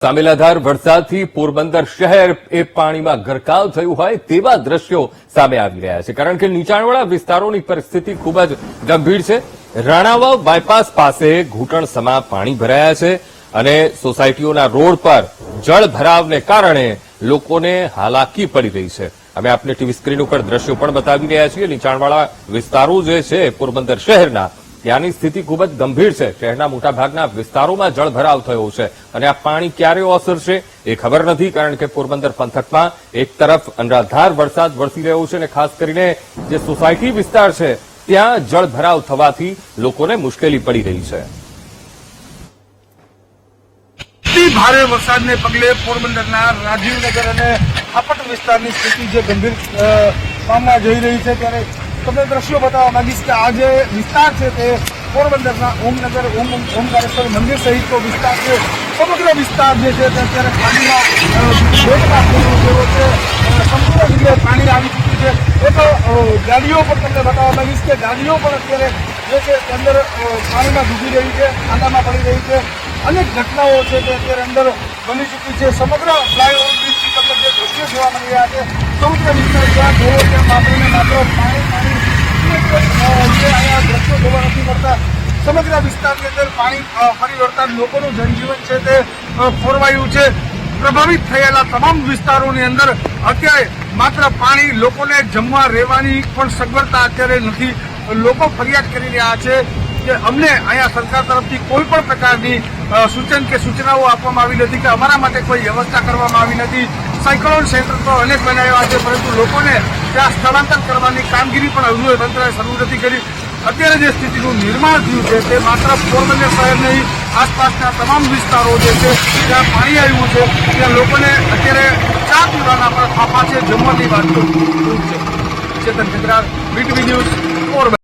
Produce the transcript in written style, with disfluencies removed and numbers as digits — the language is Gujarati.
સામેલાધાર વરસાદથી પોરબંદર શહેર એ પાણીમાં ગરકાવ થયું હોય તેવા દ્રશ્યો સામે આવી રહ્યા છે, કારણ કે નીચાણવાળા વિસ્તારોની પરિસ્થિતિ ખૂબ જ ગંભીર છે। રાણાવાવ બાયપાસ પાસે ઘૂંટણસમા પાણી ભરાયા છે અને સોસાયટીઓના રોડ પર જળ ભરાવને કારણે લોકોને હાલાકી પડી રહી છે। અમે આપને ટીવી સ્ક્રીન ઉપર દ્રશ્યો પણ બતાવી રહ્યા છીએ। નીચાણવાળા વિસ્તારો જે છે પોરબંદર શહેરના, ત્યાંની સ્થિતિ ખૂબ જ ગંભીર છે। શહેરના મોટાભાગના વિસ્તારોમાં જળભરાવ થયો છે અને આ પાણી ક્યારે ઓસરશે એ ખબર નથી, કારણ કે પોરબંદર પંથકમાં એક તરફ અનરાધાર વરસાદ વરસી રહ્યો છે અને ખાસ કરીને જે સોસાયટી વિસ્તાર છે ત્યાં જળભરાવ થવાથી લોકોને મુશ્કેલી પડી રહી છે। ભારે વરસાદને પગલે પોરબંદરના રાજીવનગર અને ખાપટ વિસ્તારની સ્થિતિ જે ગંભીર પામવા જઈ રહી છે, ત્યારે તમને દ્રશ્યો બતાવવા માંગીશ કે આ જે વિસ્તાર છે તે પોરબંદરના ઓમનગર ઓમકારેશ્વર મંદિર સહિતનો વિસ્તાર છે। સમગ્ર વિસ્તાર જે છે તે અત્યારે પાણીમાં ભેટમાં થઈ રહ્યો છે। સંપૂર્ણ જગ્યાએ પાણી આવી ચૂક્યું છે। એક ગાડીઓ પણ તમને બતાવવા માંગીશ કે ગાડીઓ પણ અત્યારે જે છે અંદર પાણીમાં ડૂબી રહી છે, ખાડામાં પડી રહી છે। અનેક ઘટનાઓ છે તે અત્યારે અંદર બની ચૂકી છે। સમગ્ર ફ્લાયઓવર બ્રિજથી તમને જે દ્રશ્યો જોવા મળી રહ્યા છે, સમગ્ર વિસ્તાર જ્યાં જોવો ત્યાં માત્ર પાણી જે અહીંયા દ્રશ્યો જોવા નથી મળતા। સમગ્ર વિસ્તારની અંદર પાણી ફરી વળતા લોકોનું જનજીવન છે તે ખોરવાયું છે। પ્રભાવિત થયેલા તમામ વિસ્તારોની અંદર અત્યારે માત્ર પાણી, લોકોને જમવા રહેવાની પણ સગવડતા અત્યારે નથી। લોકો ફરિયાદ કરી રહ્યા છે કે અમને અહીંયા સરકાર તરફથી કોઈ પણ પ્રકારની સૂચન કે સૂચનાઓ આપવામાં આવી નથી, કે અમારા માટે કોઈ વ્યવસ્થા કરવામાં આવી નથી। સાયક્લોન સેન્ટર તો અનેક બનાવ્યા છે, પરંતુ લોકોને ત્યાં સ્થળાંતર કરવાની કામગીરી પણ હજુ તંત્રએ શરૂ નથી કરી। અત્યારે જે સ્થિતિનું નિર્માણ થયું છે તે માત્ર પોરબંદર શહેર નહીં, આસપાસના તમામ વિસ્તારો જે છે ત્યાં પાણી આવ્યું છે, ત્યાં લોકોને અત્યારે ચા પીવાના પણ ફાફા છે, જમવાની વાત તો દૂર છે। ચેતન ચંદ્રા, BTV ન્યૂઝ, પોરબંદર।